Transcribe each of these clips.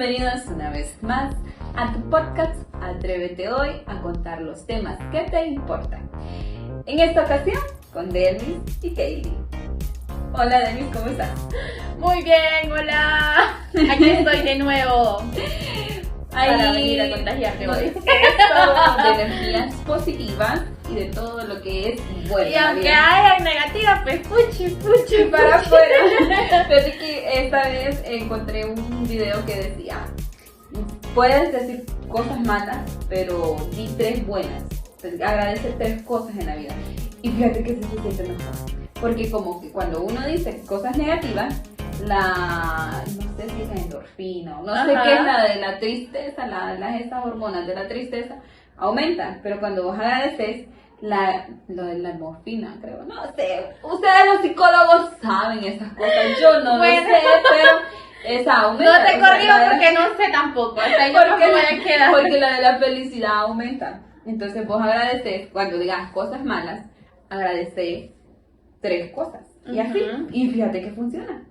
Bienvenidos una vez más a tu podcast Atrévete Hoy a contar los temas que te importan. En esta ocasión con Delvis y Kaylee. Hola Delvis, ¿cómo estás? Muy bien, hola. Aquí estoy de nuevo para venir a contagiarte hoy. De energías positivas y de todo lo que es bueno. Y aunque haya negativa, pues puchi para afuera. Pero que esta vez encontré un video que decía: puedes decir cosas malas, pero di 3 buenas. Agradece 3 cosas en la vida. Y fíjate que se siente mejor. Porque como que cuando uno dice cosas negativas, no sé si es la endorfina o no sé qué es la de la tristeza, esas hormonas de la tristeza aumentan. Pero cuando vos agradeces, lo de la morfina, creo, no sé, ustedes los psicólogos saben esas cosas, yo no lo sé, pero esa aumenta. No te corrijo porque no sé tampoco, hasta ahí no me voy a quedar. Porque la de la felicidad aumenta. Entonces vos agradeces, cuando digas cosas malas, agradeces 3 cosas. Y así, y fíjate que funciona.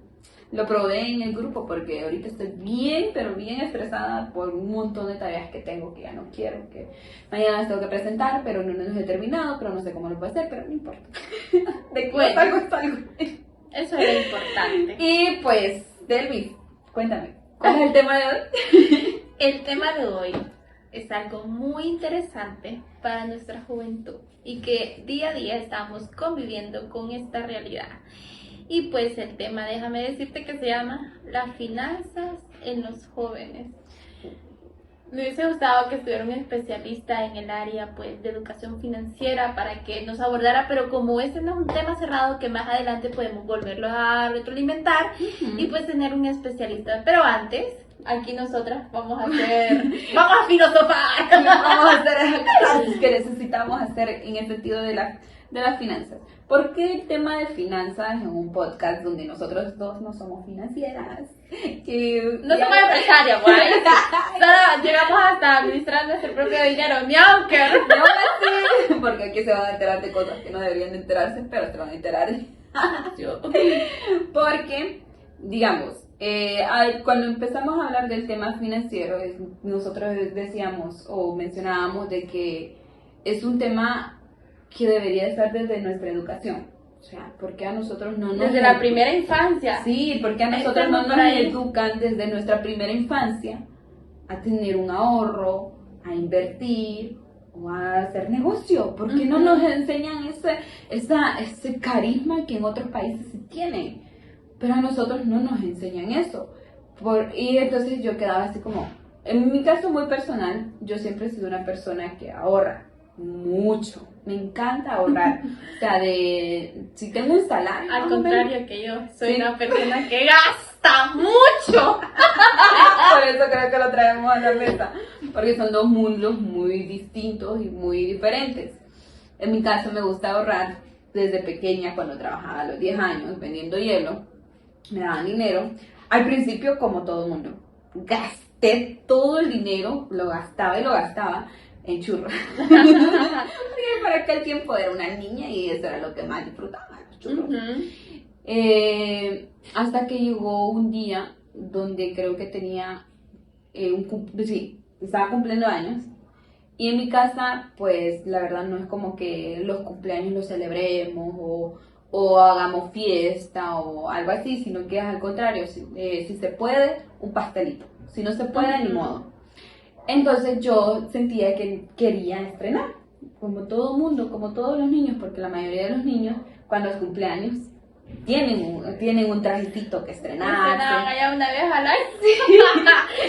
Lo probé en el grupo porque ahorita estoy bien, pero bien estresada por un montón de tareas que tengo que ya no quiero, que mañana las tengo que presentar, pero no los he terminado, pero no sé cómo lo puedo hacer, pero no importa. De bueno, algo. Eso es lo importante. Y pues, Delvis, cuéntame, ¿cuál es el tema de hoy? El tema de hoy es algo muy interesante para nuestra juventud y que día a día estamos conviviendo con esta realidad. Y pues el tema, déjame decirte que se llama las finanzas en los jóvenes. Me hubiese gustado que estuviera un especialista en el área pues de educación financiera para que nos abordara, pero como ese no es un tema cerrado que más adelante podemos volverlo a retroalimentar y pues tener un especialista. Pero antes, aquí nosotras vamos a filosofar. Vamos a hacer las que necesitamos hacer en el sentido de las finanzas. ¿Por qué el tema de finanzas en un podcast donde nosotros dos no somos financieras? No somos empresarias, guay. Solo llegamos hasta administrar nuestro propio dinero, ni aunque. No, porque aquí se van a enterar de cosas que no deberían de enterarse, pero se van a enterar. Porque, digamos, cuando empezamos a hablar del tema financiero, nosotros decíamos o mencionábamos de que es un tema que debería estar desde nuestra educación. O sea, ¿por qué a nosotros no nos desde la primera infancia? Sí, porque a nosotros no nos educan desde nuestra primera infancia a tener un ahorro, a invertir o a hacer negocio? ¿Por qué no nos enseñan ese carisma que en otros países se tiene? Pero a nosotros no nos enseñan eso. Y entonces yo quedaba así como, en mi caso muy personal, yo siempre he sido una persona que ahorra mucho. Me encanta ahorrar. O sea, si tengo un salario. Al contrario que yo, soy una persona que gasta mucho. Por eso creo que lo traemos a la mesa. Porque son 2 mundos muy distintos y muy diferentes. En mi caso me gusta ahorrar desde pequeña, cuando trabajaba a los 10 años vendiendo hielo. Me daban dinero. Al principio, como todo mundo, gasté todo el dinero, lo gastaba en churros. Para aquel tiempo era una niña y eso era lo que más disfrutaba, los churros. Hasta que llegó un día donde creo que tenía estaba cumpliendo años. Y en mi casa, pues la verdad no es como que los cumpleaños los celebremos o hagamos fiesta o algo así, sino que es al contrario, si se puede, un pastelito. Si no se puede, ni modo. Entonces yo sentía que quería estrenar, como todo mundo, como todos los niños, porque la mayoría de los niños, cuando es cumpleaños, tienen un trajecito que estrenar. Ya una vez al año.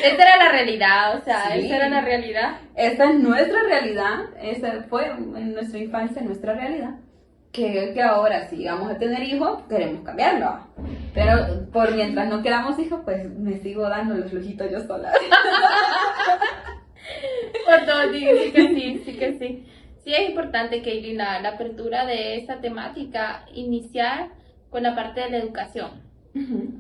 Esta era la realidad, o sea, sí. Esa era la realidad. Esta es nuestra realidad, esa fue en nuestra infancia, nuestra realidad. Que ahora, si vamos a tener hijos, queremos cambiarlo. Pero por mientras no queramos hijos, pues me sigo dando los lujitos yo sola. Por todo, sí que sí. Sí es importante, Kaylee, la apertura de esta temática, iniciar con la parte de la educación.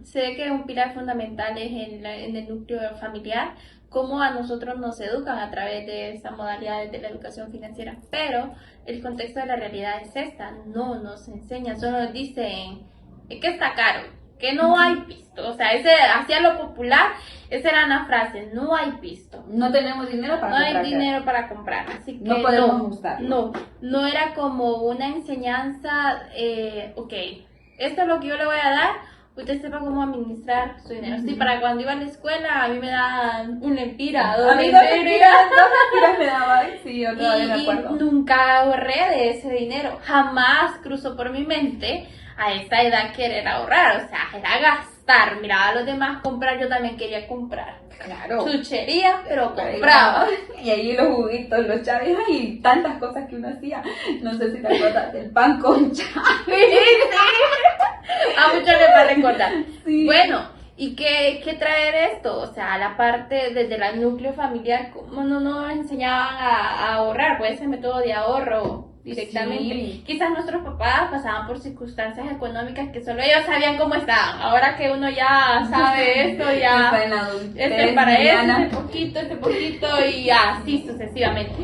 Sé que un pilar fundamental es en el núcleo familiar, cómo a nosotros nos educan a través de esa modalidad de la educación financiera, pero el contexto de la realidad es esta, no nos enseñan, solo nos dicen que está caro, que no hay pisto. O sea, ese hacía lo popular, esa era una frase, no hay pisto. No tenemos dinero para No comprar. hay dinero para comprar, así que No podemos usarlo. no era como una enseñanza, ok, esto es lo que yo le voy a dar, usted sepa cómo administrar su dinero. Sí, para cuando iba a la escuela, a mí me daban un empira, A dos mí lempiras. dos mentiras me daban, sí, yo todavía me Y acuerdo. nunca ahorré de ese dinero. Jamás cruzó por mi mente a esa edad querer ahorrar. O sea, era gastar. Miraba a los demás comprar, yo también quería comprar. Claro. Chuchería, pero compraba. Y ahí los juguitos, los chaves y tantas cosas que uno hacía. No sé si te acuerdas del pan con chave. A muchos les va a recordar. Sí. Bueno, ¿y qué traer esto? O sea, la parte desde el núcleo familiar, ¿cómo no nos enseñaban a ahorrar? Pues ese método de ahorro directamente. Sí. Quizás nuestros papás pasaban por circunstancias económicas que solo ellos sabían cómo estaban. Ahora que uno ya sabe esto, ya Está en la adultez, para Diana. este poquito y así sucesivamente.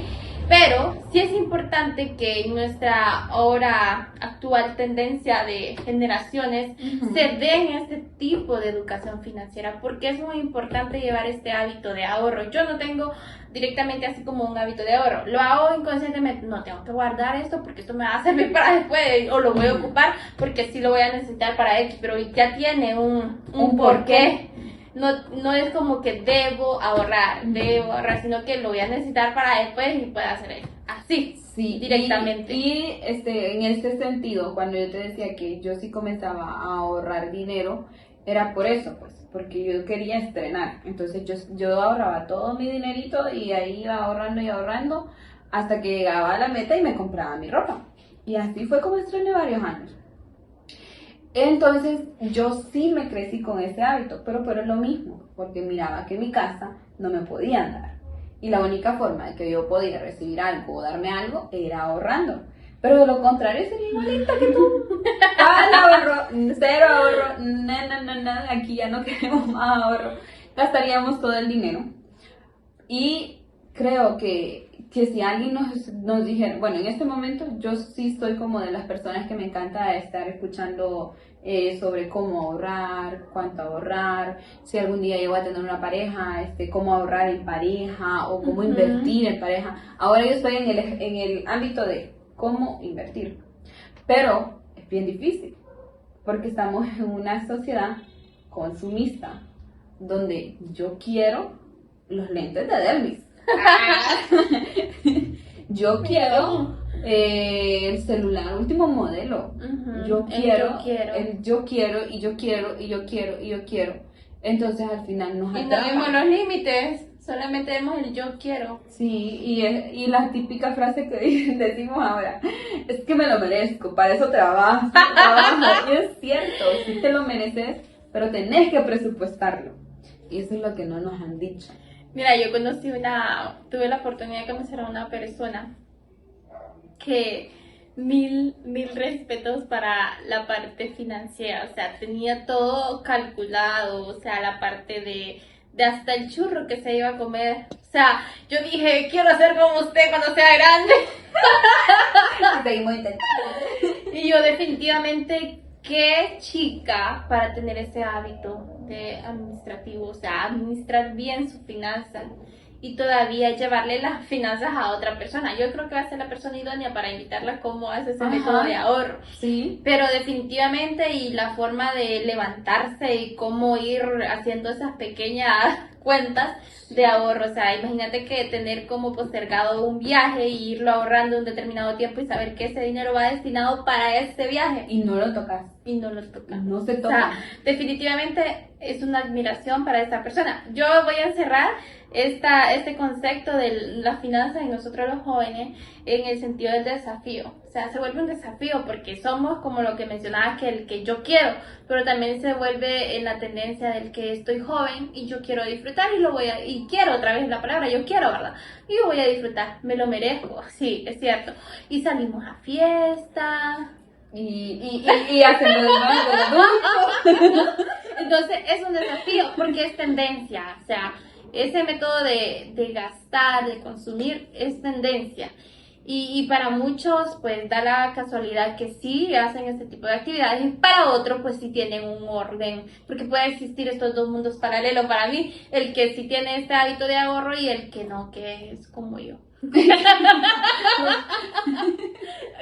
Pero sí es importante que en nuestra ahora actual tendencia de generaciones se den este tipo de educación financiera, porque es muy importante llevar este hábito de ahorro. Yo no tengo directamente así como un hábito de ahorro, lo hago inconscientemente, no tengo que guardar esto porque esto me va a servir para después, o lo voy a ocupar porque sí lo voy a necesitar para X, pero ya tiene un porqué. No es como que debo ahorrar, sino que lo voy a necesitar para después y puedo hacer eso. Así, Sí, directamente. Y en este sentido, cuando yo te decía que yo sí comenzaba a ahorrar dinero, era por eso, pues, porque yo quería estrenar. Entonces yo ahorraba todo mi dinerito y ahí iba ahorrando y ahorrando hasta que llegaba a la meta y me compraba mi ropa. Y así fue como estrené varios años. Entonces yo sí me crecí con ese hábito, pero es lo mismo, porque miraba que en mi casa no me podían dar. Y la única forma de que yo podía recibir algo o darme algo era ahorrando. Pero de lo contrario sería igualita que tú. ¿Cuál ahorro? Cero ahorro. No, aquí ya no queremos más ahorro. Gastaríamos todo el dinero. Y creo que si alguien nos dijera, bueno, en este momento yo sí soy como de las personas que me encanta estar escuchando sobre cómo ahorrar, cuánto ahorrar, si algún día llego a tener una pareja, cómo ahorrar en pareja o cómo invertir en pareja. Ahora yo estoy en el ámbito de cómo invertir, pero es bien difícil porque estamos en una sociedad consumista donde yo quiero los lentes de Delvis. Yo quiero el celular último modelo. Yo quiero. Entonces al final nos Y no atrapa. vemos los límites, solamente vemos el yo quiero. Sí, y la típica frase que decimos ahora, es que me lo merezco, para eso trabajo. Y es cierto, sí te lo mereces, pero tenés que presupuestarlo. Y eso es lo que no nos han dicho. Mira, yo tuve la oportunidad de conocer a una persona que mil respetos para la parte financiera, o sea, tenía todo calculado, o sea, la parte de hasta el churro que se iba a comer, o sea, yo dije, quiero ser como usted cuando sea grande. Seguimos intentando. Y yo definitivamente, qué chica para tener ese hábito de administrativo, o sea, administrar bien sus finanzas y todavía llevarle las finanzas a otra persona. Yo creo que va a ser la persona idónea para invitarla cómo hace ese método de ahorro. Sí. Pero definitivamente, y la forma de levantarse y cómo ir haciendo esas pequeñas cuentas de ahorro, o sea, imagínate que tener como postergado un viaje y irlo ahorrando un determinado tiempo y saber que ese dinero va destinado para ese viaje. Y no lo tocas. Y no lo toca. No se O toca. sea, definitivamente es una admiración para esta persona. Yo voy a encerrar este concepto de las finanzas en nosotros los jóvenes en el sentido del desafío. O sea, se vuelve un desafío porque somos como lo que mencionaba, que el que yo quiero, pero también se vuelve en la tendencia del que estoy joven y yo quiero disfrutar y quiero otra vez la palabra, yo quiero, ¿verdad? Y yo voy a disfrutar, me lo merezco, sí, es cierto. Y salimos a fiesta. Y hacen lo demás de adultos. Entonces es un desafío porque es tendencia, o sea, ese método de gastar, de consumir es tendencia. Y para muchos, pues da la casualidad que sí hacen este tipo de actividades, y para otros, pues sí tienen un orden, porque puede existir estos dos mundos paralelos para mí, el que sí tiene este hábito de ahorro y el que no, que es como yo.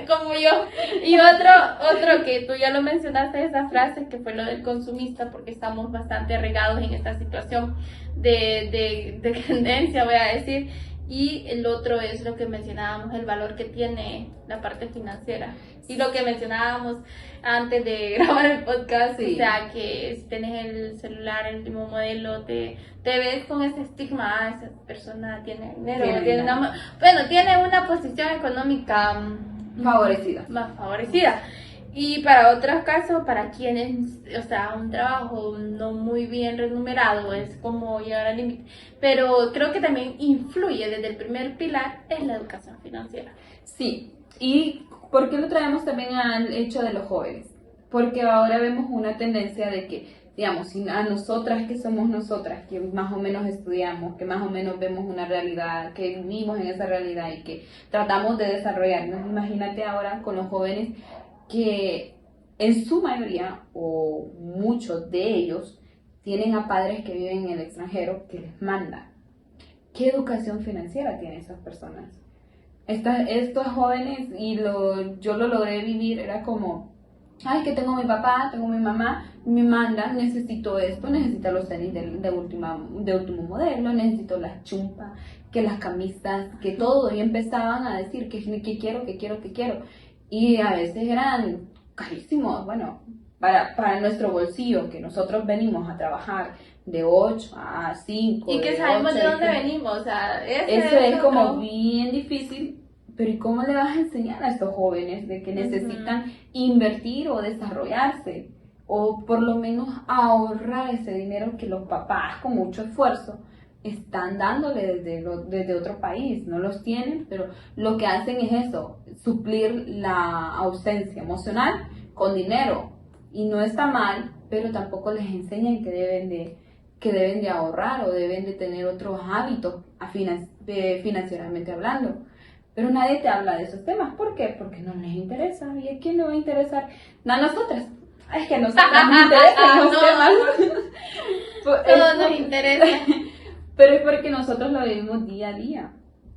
Como yo. Y otro que tú ya lo mencionaste, esa frase que fue lo del consumista, porque estamos bastante regados en esta situación de tendencia, voy a decir. Y el otro es lo que mencionábamos, el valor que tiene la parte financiera. Y lo que mencionábamos antes de grabar el podcast, Sí. o sea, que si tienes el celular, el último modelo, te ves con ese estigma, esa persona tiene dinero, Tiene tiene dinero. tiene una posición económica Favorecida. más favorecida. Y para otros casos, para quienes, o sea, un trabajo no muy bien remunerado es como llegar al límite. Pero creo que también influye desde el primer pilar en la educación financiera. Sí, ¿y por qué lo traemos también al hecho de los jóvenes? Porque ahora vemos una tendencia de que, digamos, si a nosotras que somos nosotras, que más o menos estudiamos, que más o menos vemos una realidad, que vivimos en esa realidad y que tratamos de desarrollarnos, imagínate ahora con los jóvenes que en su mayoría o muchos de ellos tienen a padres que viven en el extranjero que les mandan. ¿Qué educación financiera tienen esas personas? Estos jóvenes, yo lo logré vivir, era como, ay, que tengo mi papá, tengo mi mamá, me mandan, necesito esto, necesito los tenis de último modelo, necesito las chumpas, que las camisas, que todo, y empezaban a decir que quiero, que quiero, que quiero, y a veces eran carísimos, bueno, para nuestro bolsillo, que nosotros venimos a trabajar de 8 a 5, Y que de sabemos 8, de dónde venimos, o sea, eso es otro- como bien difícil, pero ¿y cómo le vas a enseñar a estos jóvenes de que necesitan invertir o desarrollarse? O por lo menos ahorrar ese dinero que los papás con mucho esfuerzo están dándole desde otro país. No los tienen, pero lo que hacen es eso, suplir la ausencia emocional con dinero. Y no está mal, pero tampoco les enseñan que deben de ahorrar o deben de tener otros hábitos financieramente hablando. Pero nadie te habla de esos temas. ¿Por qué? Porque no les interesa. ¿Y a quién le va a interesar? No, a nosotras. Es que a nosotras nos interesan los temas. Todo nos interesa. Pero es porque nosotros lo vivimos día a día.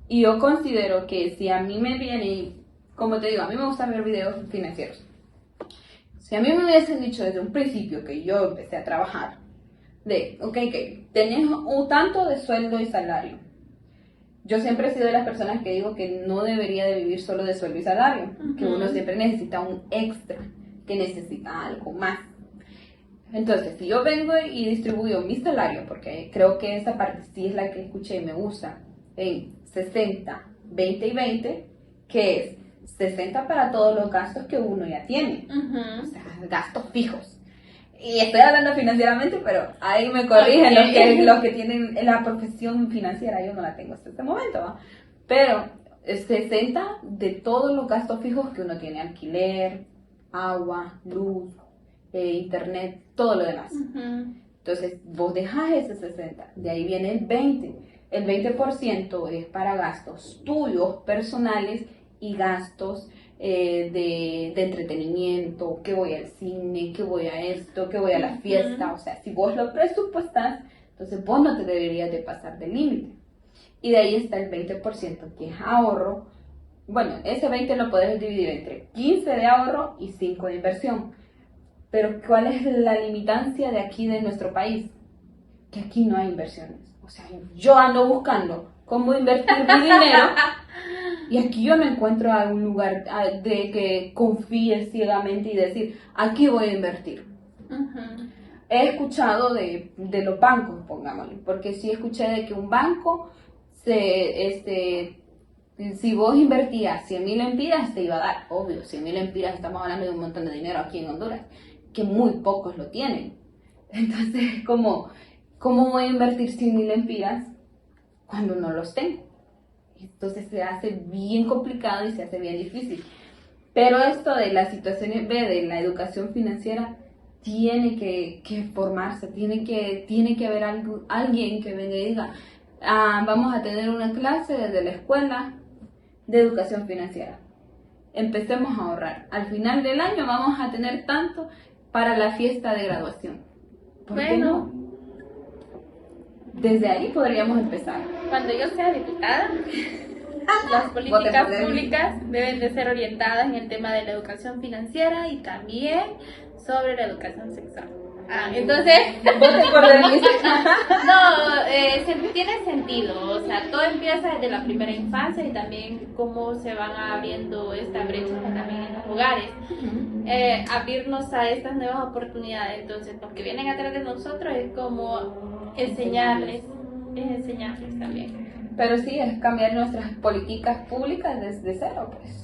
Y yo considero que si a mí me viene, como te digo, a mí me gusta ver videos financieros. Si a mí me hubiesen dicho desde un principio que yo empecé a trabajar, ok, tenés un tanto de sueldo y salario. Yo siempre he sido de las personas que digo que no debería de vivir solo de sueldo y salario, que uno siempre necesita un extra, que necesita algo más. Entonces, si yo vengo y distribuyo mi salario, porque creo que esa parte sí es la que escuché y me gusta, en 60, 20 y 20, que es 60 para todos los gastos que uno ya tiene, o sea, gastos fijos. Y estoy hablando financieramente, pero ahí me corrigen los que tienen la profesión financiera. Yo no la tengo hasta este momento, ¿va? Pero 60 de todos los gastos fijos que uno tiene: alquiler, agua, luz, internet, todo lo demás. Entonces vos dejás ese 60, de ahí viene el 20. El 20% es para gastos tuyos, personales, y gastos de entretenimiento, que voy al cine, que voy a esto, que voy a la fiesta. O sea, si vos lo presupuestas, entonces vos no te deberías de pasar del límite. Y de ahí está el 20% que es ahorro. Bueno, ese 20 lo puedes dividir entre 15 de ahorro y 5 de inversión. Pero ¿cuál es la limitancia de aquí, de nuestro país? Que aquí no hay inversiones. O sea, yo ando buscando cómo invertir mi dinero y aquí yo no encuentro algún lugar de que confíe ciegamente y decir, aquí voy a invertir. He escuchado de los bancos, pongámosle, porque sí escuché de que un banco, si vos invertías 100,000 lempiras, te iba a dar, obvio, 100,000 lempiras, estamos hablando de un montón de dinero aquí en Honduras, que muy pocos lo tienen. Entonces, ¿cómo voy a invertir 100,000 lempiras cuando no los tengo? Entonces se hace bien complicado y se hace bien difícil. Pero esto de las situaciones de la educación financiera tiene que formarse, tiene que haber alguien que venga y diga, vamos a tener una clase desde la escuela de educación financiera. Empecemos a ahorrar. Al final del año vamos a tener tanto para la fiesta de graduación. ¿Por qué no? Desde ahí podríamos empezar. Cuando yo sea diputada, las políticas públicas deben de ser orientadas en el tema de la educación financiera y también sobre la educación sexual. Entonces, vote por Denise. No, tiene sentido, o sea, todo empieza desde la primera infancia y también cómo se van abriendo esta brecha también en los hogares, abrirnos a estas nuevas oportunidades. Entonces, los que vienen atrás de nosotros es como enseñarles también. Pero sí, es cambiar nuestras políticas públicas desde cero, pues.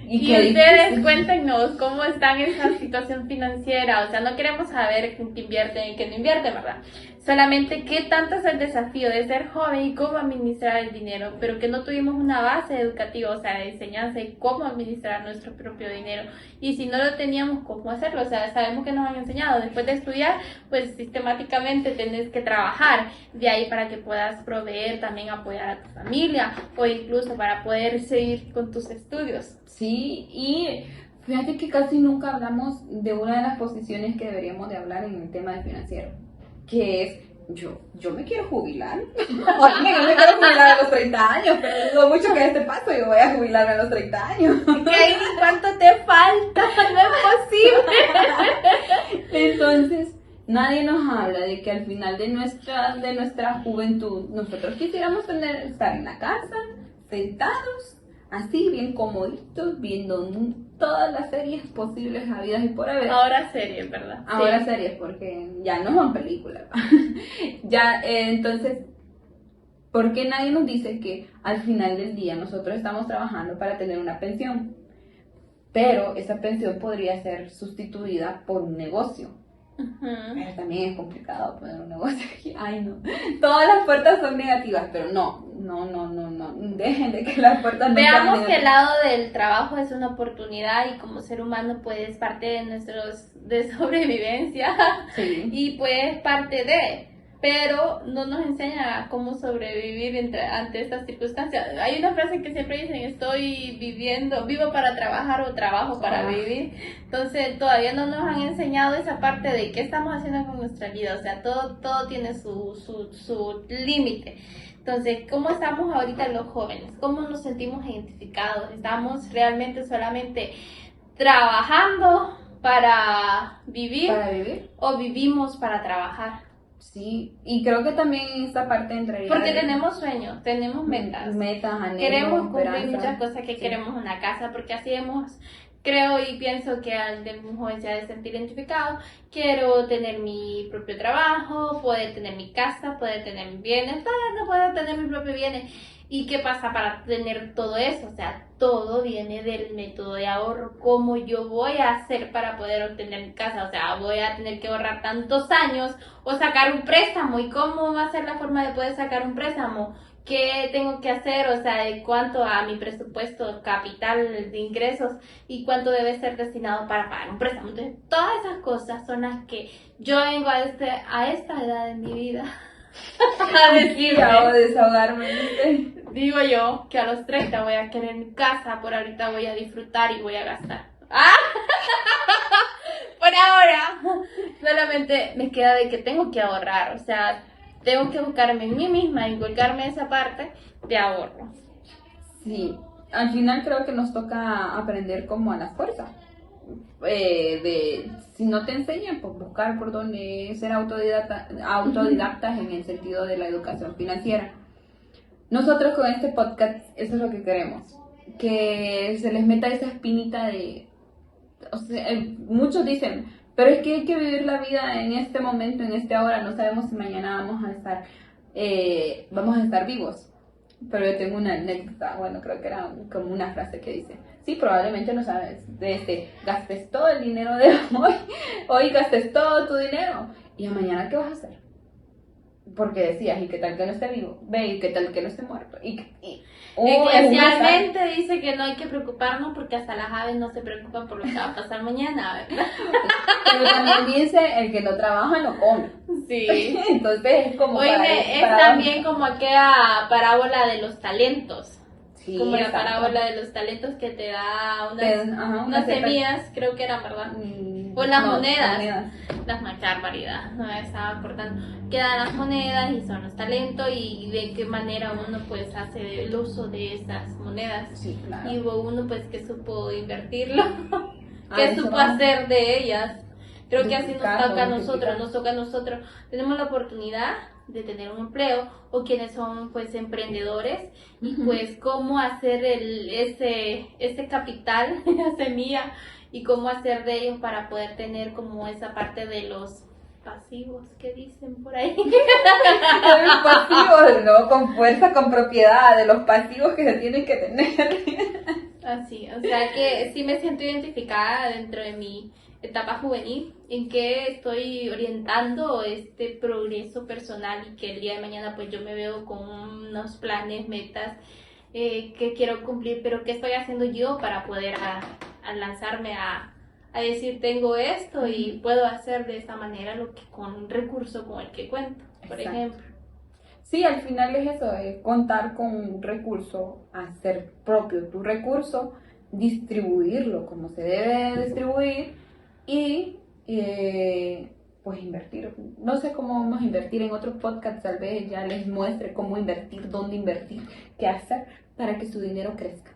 Y ustedes cuéntenos cómo están en esa situación financiera, o sea, no queremos saber quién invierte y quién no invierte, ¿verdad? Solamente qué tanto es el desafío de ser joven y cómo administrar el dinero, pero que no tuvimos una base educativa, o sea, de enseñanza de cómo administrar nuestro propio dinero. Y si no lo teníamos, ¿cómo hacerlo? O sea, sabemos que nos han enseñado, después de estudiar, pues sistemáticamente tenés que trabajar de ahí para que puedas proveer, también apoyar a tu familia o incluso para poder seguir con tus estudios. Sí, y fíjate que casi nunca hablamos de una de las posiciones que deberíamos de hablar en el tema de financiero, que es, yo me quiero jubilar. Yo me quiero jubilar a los 30 años, pero dudo mucho que a este paso yo voy a jubilarme a los 30 años. ¿Qué? ¿Cuánto te falta? No es posible. Entonces, nadie nos habla de que al final de nuestra juventud, nosotros quisiéramos estar en la casa, sentados, así bien comoditos, viendo todas las series posibles habidas y por haber. Ahora series, ¿verdad? Ahora sí. Series, porque ya no son películas. Ya, entonces, ¿por qué nadie nos dice que al final del día nosotros estamos trabajando para tener una pensión? Pero esa pensión podría ser sustituida por un negocio. Pero también es complicado poner un negocio aquí. Ay, no. Todas las puertas son negativas, pero no. Dejen de que las puertas no sean Veamos negativas. que el lado del trabajo es una oportunidad y como ser humano pues es parte de de sobrevivencia. Sí. Y pues parte de, pero no nos enseña cómo sobrevivir ante estas circunstancias. Hay una frase que siempre dicen, vivo para trabajar o trabajo para vivir. Entonces todavía no nos han enseñado esa parte de qué estamos haciendo con nuestra vida, o sea, todo tiene su límite. Entonces, ¿cómo estamos ahorita los jóvenes? ¿Cómo nos sentimos identificados? ¿Estamos realmente solamente trabajando para vivir? ¿Para vivir? ¿O vivimos para trabajar? Sí, y creo que también esta parte entraría. Porque tenemos sueños, tenemos metas. Anhelos, queremos cumplir esperanzas. muchas cosas que queremos una casa, porque así creo y pienso que al de un joven se ha de sentir identificado. Quiero tener mi propio trabajo, poder tener mi casa, poder tener bienes, no puedo tener mis propios bienes. ¿Y qué pasa para tener todo eso? O sea, todo viene del método de ahorro. ¿Cómo yo voy a hacer para poder obtener mi casa? O sea, voy a tener que ahorrar tantos años o sacar un préstamo. ¿Y cómo va a ser la forma de poder sacar un préstamo? ¿Qué tengo que hacer? O sea, de cuánto a mi presupuesto capital de ingresos y cuánto debe ser destinado para pagar un préstamo. Entonces, todas esas cosas son las que yo vengo a esta edad de mi vida a decirme. A desahogarme, ¿viste? Digo yo que a los 30 voy a querer mi casa, por ahorita voy a disfrutar y voy a gastar. ¡Ah! Por ahora, solamente me queda de que tengo que ahorrar, o sea, tengo que buscarme en mí misma, inculcarme esa parte de ahorro. Sí, al final creo que nos toca aprender como a la fuerza. Si no te enseñan, pues buscar por dónde ser autodidactas en el sentido de la educación financiera. Nosotros con este podcast, eso es lo que queremos, que se les meta esa espinita de, o sea, muchos dicen, pero es que hay que vivir la vida en este momento, en este ahora, no sabemos si mañana vamos a estar vivos. Pero yo tengo una anécdota, bueno, creo que era como una frase que dice, sí, probablemente no sabes, gastes todo el dinero de hoy gastes todo tu dinero, y mañana ¿qué vas a hacer? Porque decías, ¿y qué tal que no esté vivo? Ve, ¿y qué tal que no esté muerto? Eclesiastalmente dice que no hay que preocuparnos porque hasta las aves no se preocupan por lo que va a pasar mañana, ¿verdad? Pero también dice, el que no trabaja no come. Sí. Entonces es como también como aquella parábola de los talentos. Sí, como la exacto. parábola de los talentos que te da Ajá, unas semillas, creo que era, ¿verdad? O las monedas. Qué barbaridad, no me estaba acordando. Quedan las monedas y son los talentos y de qué manera uno pues hace el uso de esas monedas. Sí, claro. Y hubo uno pues que supo invertirlo, que eso supo va. hacer de ellas. Creo que así Duplicar, nos toca a nosotros. Tenemos la oportunidad de tener un empleo, o quienes son pues emprendedores, y pues cómo hacer ese capital, esa semilla, y cómo hacer de ellos para poder tener como esa parte de los pasivos que dicen por ahí. De los pasivos, ¿no? Con fuerza, con propiedad, de los pasivos que se tienen que tener. Así, o sea que sí me siento identificada dentro de mi etapa juvenil, en que estoy orientando este progreso personal, y que el día de mañana pues yo me veo con unos planes, metas que quiero cumplir, pero qué estoy haciendo yo para poder a lanzarme a decir tengo esto y puedo hacer de esta manera lo que con un recurso con el que cuento, por Exacto. ejemplo. Sí, al final es eso, es contar con un recurso, hacer propio tu recurso, distribuirlo como se debe distribuir y pues invertir. No sé cómo vamos a invertir, en otro podcast tal vez ya les muestre cómo invertir, dónde invertir, qué hacer para que su dinero crezca.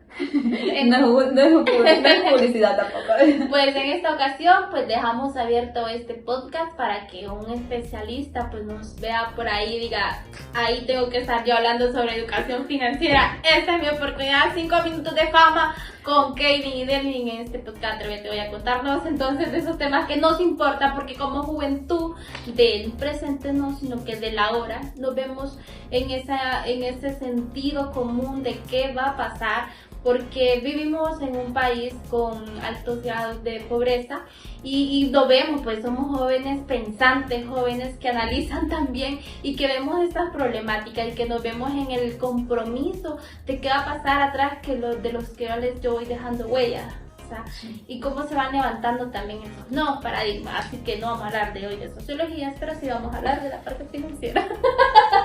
No es publicidad tampoco. Pues en esta ocasión pues dejamos abierto este podcast para que un especialista pues nos vea por ahí y diga, ahí tengo que estar yo hablando sobre educación financiera, esta es mi oportunidad, 5 minutos de fama con Kevin y Delvin en este podcast. Te voy a contarnos entonces de esos temas que nos importan, porque como juventud del presente no, sino que del ahora, nos vemos en ese sentido común de qué va a pasar, porque vivimos en un país con altos grados de pobreza y lo vemos, pues somos jóvenes pensantes, jóvenes que analizan también y que vemos estas problemáticas y que nos vemos en el compromiso de qué va a pasar atrás de los que yo voy dejando huellas. O sea, y cómo se van levantando también esos nuevos paradigmas. Así que no vamos a hablar de hoy de sociologías, pero sí vamos a hablar de la parte financiera.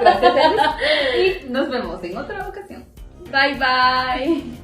Gracias, Elis. Y nos vemos en otra ocasión. Bye bye.